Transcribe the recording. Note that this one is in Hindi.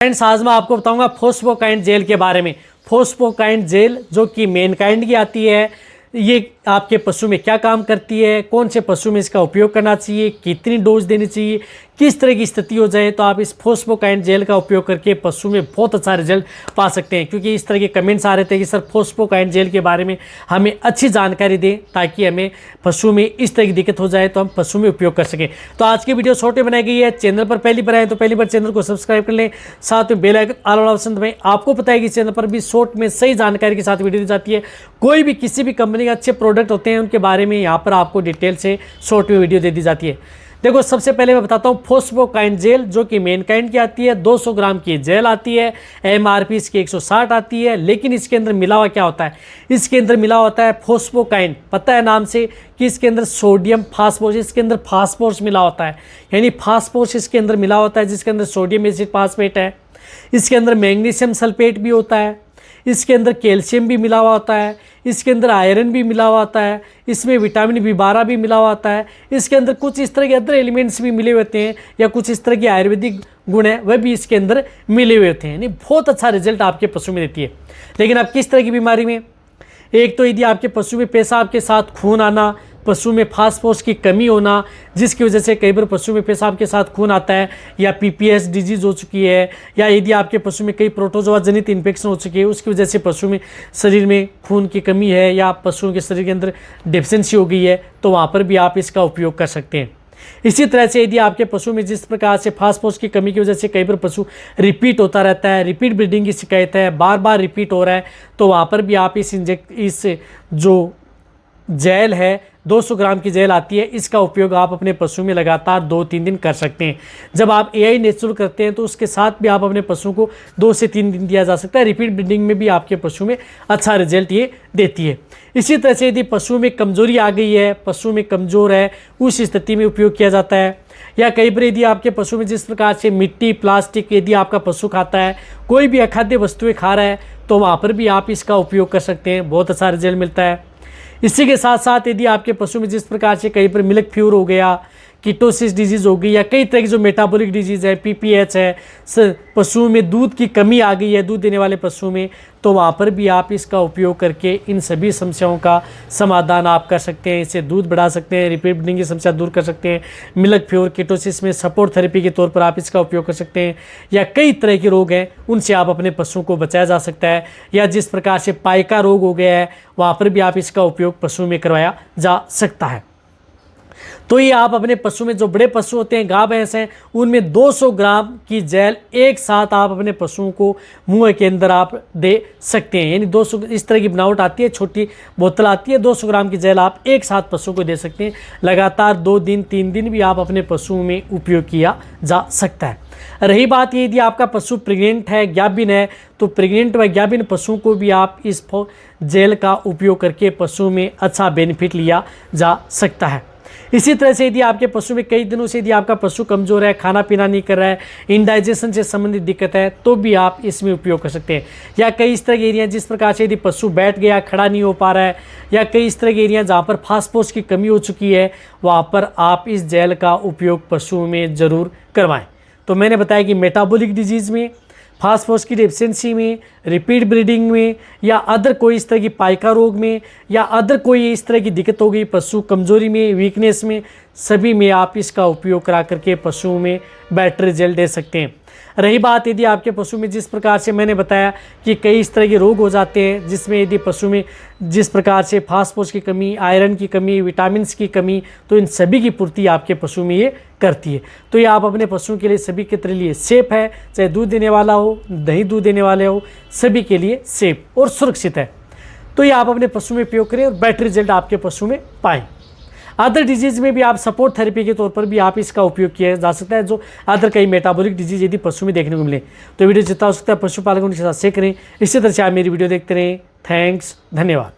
फ्रेंड्स, आज मैं आपको बताऊंगा फोस्फोकाइंड जेल के बारे में। फोस्फोकाइंड जेल जो कि मेनकाइंड की आती है, ये आपके पशु में क्या काम करती है, कौन से पशु में इसका उपयोग करना चाहिए, कितनी डोज देनी चाहिए, किस तरह की स्थिति हो जाए तो आप इस फोस्फोकाइंड जेल का उपयोग करके पशु में बहुत अच्छा रिजल्ट पा सकते हैं। क्योंकि इस तरह के कमेंट्स आ रहे थे कि सर फोस्फोकाइंड जेल के बारे में हमें अच्छी जानकारी दें ताकि हमें पशु में इस तरह की दिक्कत हो जाए तो हम पशु में उपयोग कर सकें। तो आज की वीडियो शॉर्ट में बनाई गई है। चैनल पर पहली बार आए तो पहली बार चैनल को सब्सक्राइब कर लें, साथ में बेल आइकन ऑल वाला ऑप्शन दबाएं। आपको पता है कि चैनल पर भी शॉर्ट में सही जानकारी के साथ वीडियो दी जाती है। कोई भी किसी भी कंपनी के अच्छे प्रोडक्ट होते हैं उनके बारे में यहाँ पर आपको डिटेल से शॉर्ट में वीडियो दे दी जाती है। देखो, सबसे पहले मैं बताता हूँ फोस्फोकाइंड जेल जो कि मेनकाइंड की आती है। 200 ग्राम की जेल आती है, एमआरपी इसकी 160 आती है। लेकिन इसके अंदर मिला हुआ क्या होता है? इसके अंदर मिला होता है फोस्फोकाइंड। पता है नाम से कि इसके अंदर सोडियम फास्फोरस, इसके अंदर फास्फोरस मिला होता है, यानी फास्फोरस इसके अंदर मिला होता है जिसके अंदर सोडियम एसिड फास्फेट है। इसके अंदर मैग्नीशियम सल्फेट भी होता है, इसके अंदर कैल्शियम भी मिला हुआ होता है, इसके अंदर आयरन भी मिला हुआ होता है, इसमें विटामिन B12 भी मिला हुआ होता है। इसके अंदर कुछ इस तरह के अदर एलिमेंट्स भी मिले हुए होते हैं या कुछ इस तरह के आयुर्वेदिक गुण है वह भी इसके अंदर मिले हुए होते हैं। यानी बहुत अच्छा रिजल्ट आपके पशु में देती है। लेकिन आप किस तरह की बीमारी में? एक तो यदि आपके पशु में पेशाब के साथ खून आना, पशु में फास्फोरस की कमी होना जिसकी वजह से कई बार पशु में पेशाब के साथ खून आता है, या पीपीएस डिजीज हो चुकी है, या यदि आपके पशु में कई प्रोटोजोआ जनित इन्फेक्शन हो चुकी है उसकी वजह से पशु में शरीर में खून की कमी है, या पशुओं के शरीर के अंदर डेफिशिएंसी हो गई है, तो वहाँ पर भी आप इसका उपयोग कर सकते हैं। इसी तरह से यदि आपके पशु में जिस प्रकार से फास्फोरस की कमी की वजह से कई बार पशु रिपीट होता रहता है, रिपीट ब्रीडिंग की शिकायत है, बार बार रिपीट हो रहा है, तो वहाँ पर भी आप इस जो जेल है 200 ग्राम की जेल आती है, इसका उपयोग आप अपने पशु में लगातार 2-3 दिन कर सकते हैं। जब आप AI नेचुरल करते हैं तो उसके साथ भी आप अपने पशु को 2 से 3 दिन दिया जा सकता है। रिपीट ब्रीडिंग में भी आपके पशु में अच्छा रिजल्ट ये देती है। इसी तरह से यदि पशु में कमजोरी आ गई है, पशु में कमज़ोर है, उस स्थिति में उपयोग किया जाता है। या कई बार यदि आपके पशु में जिस प्रकार से मिट्टी, प्लास्टिक यदि आपका पशु खाता है, कोई भी अखाद्य वस्तुएं खा रहा है, तो वहाँ पर भी आप इसका उपयोग कर सकते हैं, बहुत अच्छा रिजल्ट मिलता है। इसी के साथ साथ यदि आपके पशु में जिस प्रकार से कहीं पर मिल्क फ्यूर हो गया, कीटोसिस डिजीज़ हो गई, या कई तरह की जो मेटाबॉलिक डिजीज़ है, PPH है, पशुओं में दूध की कमी आ गई है दूध देने वाले पशुओं में, तो वहाँ पर भी आप इसका उपयोग करके इन सभी समस्याओं का समाधान आप कर सकते हैं। इससे दूध बढ़ा सकते हैं, रिपीट ब्रीडिंग की समस्या दूर कर सकते हैं। मिल्क फ्यूर, कीटोसिस में सपोर्ट थेरेपी के तौर पर आप इसका उपयोग कर सकते हैं। या कई तरह के रोग हैं उनसे आप अपने पशुओं को बचाया जा सकता है। या जिस प्रकार से पाइका रोग हो गया है वहाँ पर भी आप इसका उपयोग पशु में करवाया जा सकता है। तो ये आप अपने पशु में, जो बड़े पशु होते हैं, गाय भैंस हैं, उनमें 200 ग्राम की जेल एक साथ आप अपने पशुओं को मुंह के अंदर आप दे सकते हैं। यानी 200 इस तरह की बनावट आती है, छोटी बोतल आती है, 200 ग्राम की जेल आप एक साथ पशु को दे सकते हैं। लगातार 2 दिन 3 दिन भी आप अपने पशुओं में उपयोग किया जा सकता है। रही बात ये, यदि आपका पशु प्रेग्नेंट है, ज्ञाबिन है, तो प्रेग्नेंट व ज्ञाबिन पशुओं को भी आप इस जेल का उपयोग करके पशु में अच्छा बेनिफिट लिया जा सकता है। इसी तरह से यदि आपके पशु में कई दिनों से यदि आपका पशु कमज़ोर है, खाना पीना नहीं कर रहा है, इंडाइजेशन से संबंधित दिक्कत है, तो भी आप इसमें उपयोग कर सकते हैं। या कई इस तरह के एरिया जिस प्रकार से यदि पशु बैठ गया, खड़ा नहीं हो पा रहा है, या कई इस तरह के एरिया जहाँ पर फास्फोरस की कमी हो चुकी है, वहाँ पर आप इस जेल का उपयोग पशुओं में ज़रूर करवाएं। तो मैंने बताया कि मेटाबॉलिक डिजीज़ में, फास्फोरस की डेफिशिएंसी में, रिपीट ब्रीडिंग में, या अदर कोई इस तरह की पाइका रोग में, या अदर कोई इस तरह की दिक्कत हो गई पशु कमजोरी में, वीकनेस में, सभी में आप इसका उपयोग करा करके पशुओं में बेटर रिजल्ट दे सकते हैं। रही बात यदि आपके पशु में जिस प्रकार से मैंने बताया कि कई इस तरह के रोग हो जाते हैं जिसमें यदि पशु में जिस प्रकार से फास्फोरस की कमी, आयरन की कमी, विटामिन्स की कमी, तो इन सभी की पूर्ति आपके पशु में ये करती है। तो ये आप अपने पशुओं के लिए सभी के तरह लिए सेफ है, चाहे दूध देने वाला हो, नहीं दूध देने वाले हो, सभी के लिए सेफ और सुरक्षित है। तो ये आप अपने पशु में उपयोग करें और बेटर रिजल्ट आपके पशु में पाएँ। अदर डिजीज़ में भी आप सपोर्ट थेरेपी के तौर पर भी आप इसका उपयोग किया जा सकता है। जो अदर कई मेटाबॉलिक डिजीज यदि पशु में देखने को मिले, तो वीडियो जितना हो सकता है पशुपालकों के साथ शेयर करें। इसी तरह से आप मेरी वीडियो देखते रहें। थैंक्स, धन्यवाद।